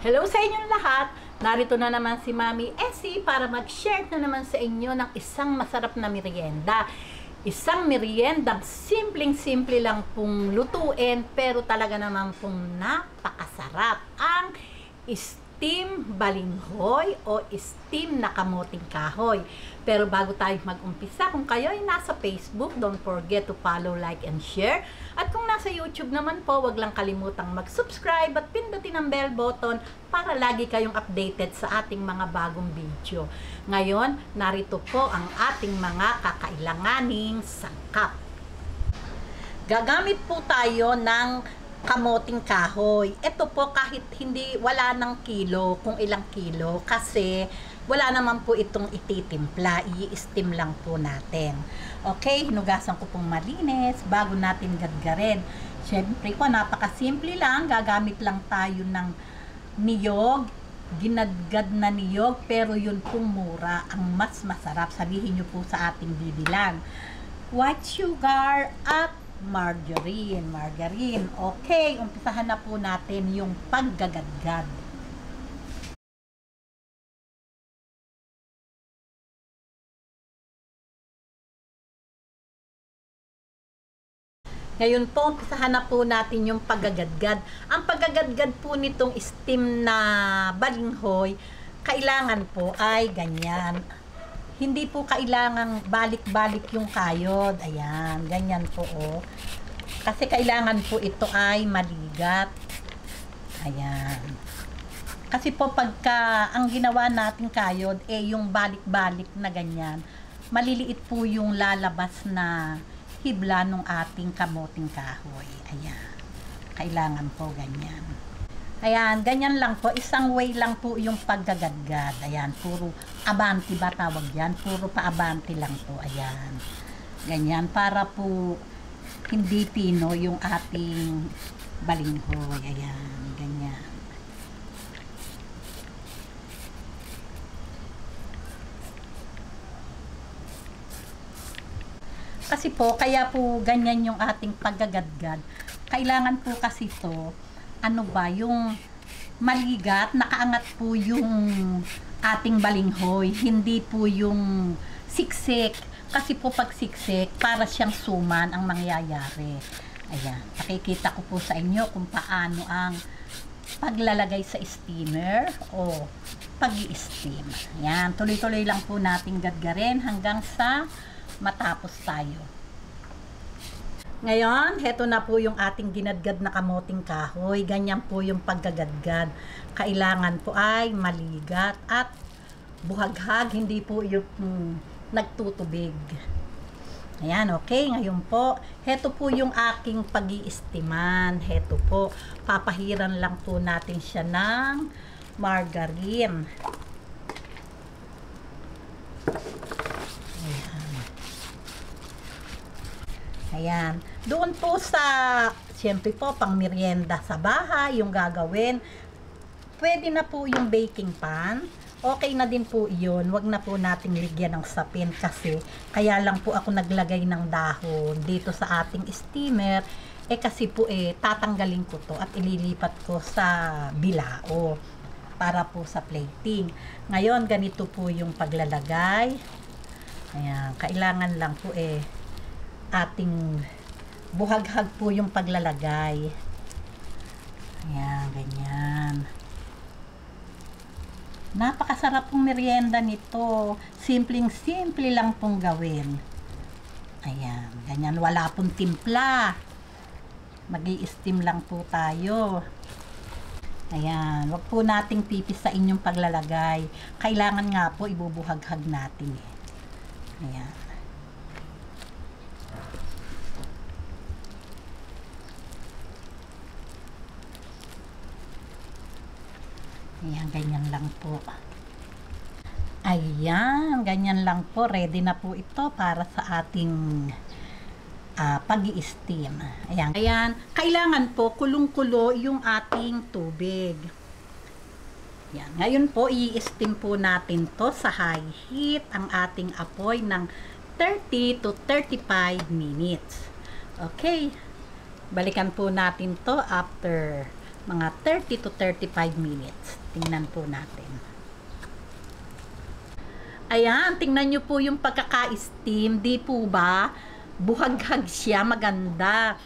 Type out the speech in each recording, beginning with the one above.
Hello sa inyong lahat! Narito na naman si Mami Essie para mag-share na naman sa inyo ng isang masarap na merienda. Isang merienda, simpleng-simple lang pong lutuin, pero talaga naman pong napakasarap. Ang steam balinghoy o steam na kamuting kahoy. Pero bago tayo mag-umpisa, kung kayo ay nasa Facebook, don't forget to follow, like, and share. At kung nasa YouTube naman po, wag lang kalimutang mag-subscribe at pindutin ang bell button para lagi kayong updated sa ating mga bagong video. Ngayon, narito po ang ating mga kakailanganing sangkap. Gagamit po tayo ng kamuting kahoy. Ito po kahit wala ng kilo, kung ilang kilo, kasi wala naman po itong ititimpla, i-steam lang po natin. Okay, hinugasan ko pong malinis bago natin gadgarin. Siyempre po, napakasimple lang, gagamit lang tayo ng niyog, ginadgad na niyog, pero yun pong mura, ang mas masarap, sabihin nyo po sa ating bibilang. White sugar at margarine. Okay, umpisahan na po natin yung paggagadgad. Ngayon po, umpisahan na po natin yung paggagadgad. Ang paggagadgad po nitong steam na balinghoy, kailangan po ay ganyan. Hindi po kailangan balik-balik yung kayod. Ayan, ganyan po oh. Kasi kailangan po ito ay maligat. Ayan. Kasi po pagka ang ginawa natin kayod, yung balik-balik na ganyan, maliliit po yung lalabas na hibla ng ating kamuting kahoy. Ayan. Kailangan po ganyan. Ayan, ganyan lang po. Isang way lang po yung paggagadgad. Ayan, puro abanti ba tawag yan? Puro pa-abanti lang po. Ayan. Ganyan, para po hindi pino yung ating balinghoy. Ayan, ganyan. Kasi po, kaya po ganyan yung ating paggagadgad. Kailangan po kasi to, ano ba, yung maligat, nakaangat po yung ating balinghoy, hindi po yung siksik. Kasi po pag siksik, para siyang suman ang mangyayari. Ayan, pakikita ko po sa inyo kung paano ang paglalagay sa steamer o pag-i-steam. Ayan, tuloy-tuloy lang po natin gadgarin hanggang sa matapos tayo. Ngayon, heto na po yung ating ginadgad na kamuting kahoy. Ganyan po yung paggagadgad. Kailangan po ay maligat at buhaghag, hindi po yung nagtutubig. Ayan, okay. Ngayon po, heto po yung aking pag-i-steaman. Heto po, papahiran lang po natin siya ng margarine. Ayan. Doon po sa, siyempre po, pang merienda sa bahay, yung gagawin. Pwede na po yung baking pan. Okay na din po iyon. Wag na po nating ligyan ng sapin kasi kaya lang po ako naglagay ng dahon dito sa ating steamer. Kasi po tatanggalin ko to at ililipat ko sa bilao para po sa plating. Ngayon, ganito po yung paglalagay. Ayan. Kailangan lang po ating buhaghag po yung paglalagay. Ayan, ganyan. Napakasarap pong merienda nito. Simpleng-simple lang pong gawin. Ayan, ganyan. Wala pong timpla. Mag-i-steam lang po tayo. Ayan, wag po nating pipisain yung paglalagay. Kailangan nga po ibubuhaghag natin. Ayan. Ayan, ganyan lang po. Ayan, ganyan lang po. Ready na po ito para sa ating pag-i-steam. Ayan. Ayan, kailangan po kulong-kulo yung ating tubig. Ayan. Ngayon po, i-steam po natin to sa high heat ang ating apoy ng 30 to 35 minutes. Okay. Balikan po natin to after Mga 30 to 35 minutes. Tingnan po natin. Ayan, tingnan nyo po yung pagkaka-steam. Di po ba? Buhaghag siya, maganda.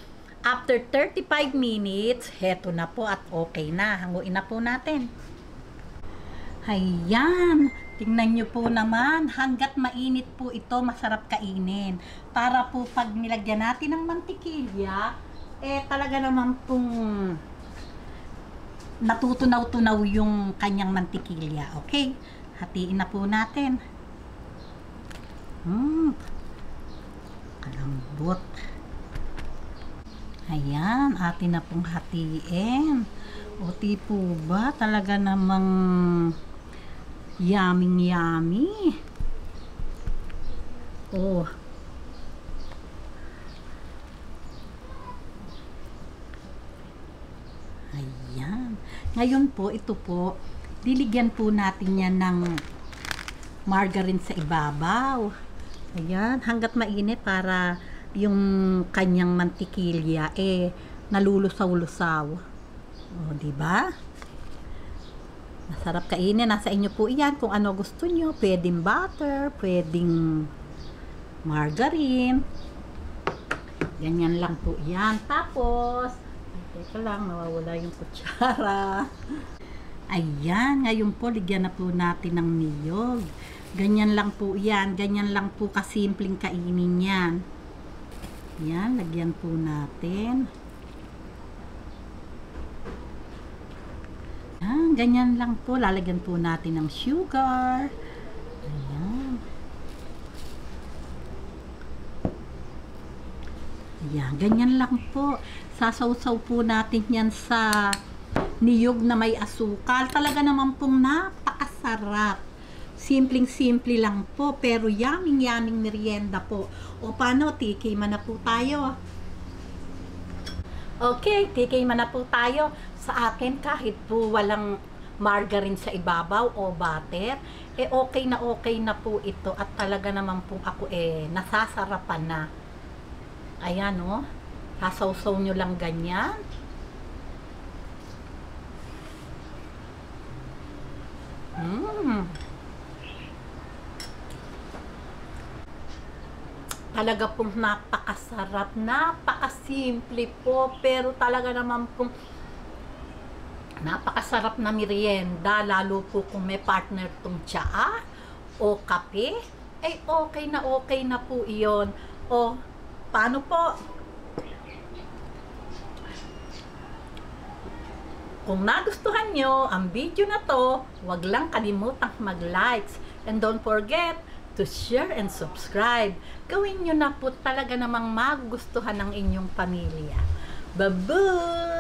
After 35 minutes, heto na po at okay na. Hanguin na po natin. Ayan, tingnan nyo po naman. Hanggat mainit po ito, masarap kainin. Para po pag nilagyan natin ng mantikilya, talaga naman pong natutunaw-tunaw yung kanyang mantikilya. Okay? Hatiin na po natin. Kalambot. Ayan, atin na pong hatiin. O di po ba? Talaga namang yummy. Oh. Ayan. Ngayon po, ito po, diligyan po natin yan ng margarine sa ibabaw. Ayan, hanggat mainit para yung kanyang mantikilya nalulusaw-lusaw. O, di ba? Masarap kainin. Nasa inyo po iyan kung ano gusto nyo. Pwedeng butter, pwedeng margarine. Ganyan lang po iyan. Tapos, teka lang, nawawala yung kutsara. Ayan, ngayon po, ligyan na po natin ng niyog. Ganyan lang po yan. Ganyan lang po kasimpleng kainin yan. Yan, lagyan po natin. Yan, ganyan lang po. Lalagyan po natin ng sugar. Ayan. Ayan, ganyan lang po. Sasawsaw po natin yan sa niyog na may asukal. Talaga naman pong napakasarap. Simpleng-simple lang po, pero yuming merienda po. O paano, TK man na po tayo. Okay, TK man na po tayo. Sa akin, kahit po walang margarine sa ibabaw o butter, okay na po ito. At talaga naman po ako nasasarapan na. Ayan o, sasawsaw nyo lang ganyan. Talaga pong napakasarap, napakasimple po, pero talaga naman pong napakasarap na merienda, lalo po kung may partner tong tsaa o kape, okay na po iyon. O, paano po? Kung nagustuhan nyo ang video na to, huwag lang kalimutang mag-likes, and don't forget to share and subscribe. Gawin nyo na po, talaga namang magugustuhan ng inyong pamilya. Bye-bye!